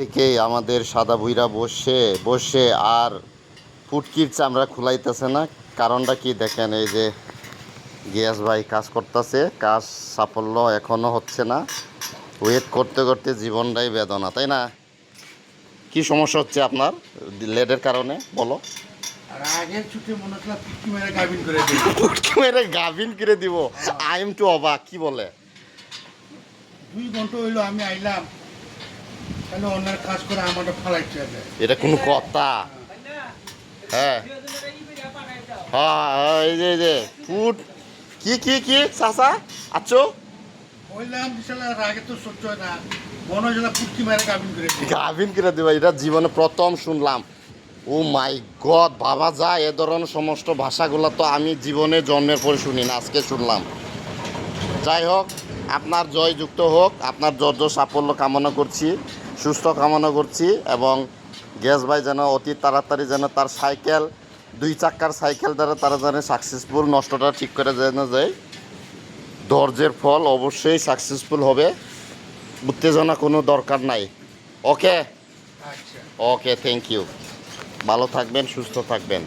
থেকেই আমাদের সাদা বুইরা বসে বসে আর ফুটকির চামড়া খুলাইতেছে না। কারণটা কি দেখেন, এই যে গিয়াস ভাই কাজ করতেছে, কাজ সাফল্য এখনো হচ্ছে না। ওয়েট করতে করতে জীবনটাই বেদনা, তাই না? কি সমস্যা হচ্ছে আপনার লেডের কারণে বলো? আর আগের ছুটি মনে হচ্ছিল পুটকি মেরে গাভিন করে দিই। ফুটকি মেরে গাভিন করে দিব? আই এম টু অবাক, কি বলে? 2 ঘন্টা হইলো আমি আইলাম, তাহলে অন্যের কাজ করে আমারটা ফালাইছে। এটা কোনো কথা? হ্যাঁ হ্যাঁ, এই যে ফুট কি চাচা আচ্ছো বললাম বিশাল আগে তো সহ্য হয় না, মনে হয়েছিল পুটকি মেরে গাভিন করে দিই। গাভিন করে দেবা? এটা জীবনে প্রথম শুনলাম। ও মাই গড, ভাবা যায় এ ধরনের সমস্ত ভাষাগুলো তো আমি জীবনে জন্মের পরে শুনি না, আজকে শুনলাম। যাই হোক, আপনার জয়যুক্ত হোক, আপনার জর্জ সাফল্য কামনা করছি, সুস্থ কামনা করছি, এবং গ্যাস ভাই যেন অতি তাড়াতাড়ি যেন তার সাইকেল, 2 চাক্কার সাইকেল দ্বারা তারা যেন সাকসেসফুল, নষ্টটা ঠিক করে যেন যায়। ধৈর্যের ফল অবশ্যই সাকসেসফুল হবে, উত্তেজনা কোনো দরকার নাই। ওকে আচ্ছা। ওকে, থ্যাংক ইউ। ভালো থাকবেন, সুস্থ থাকবেন।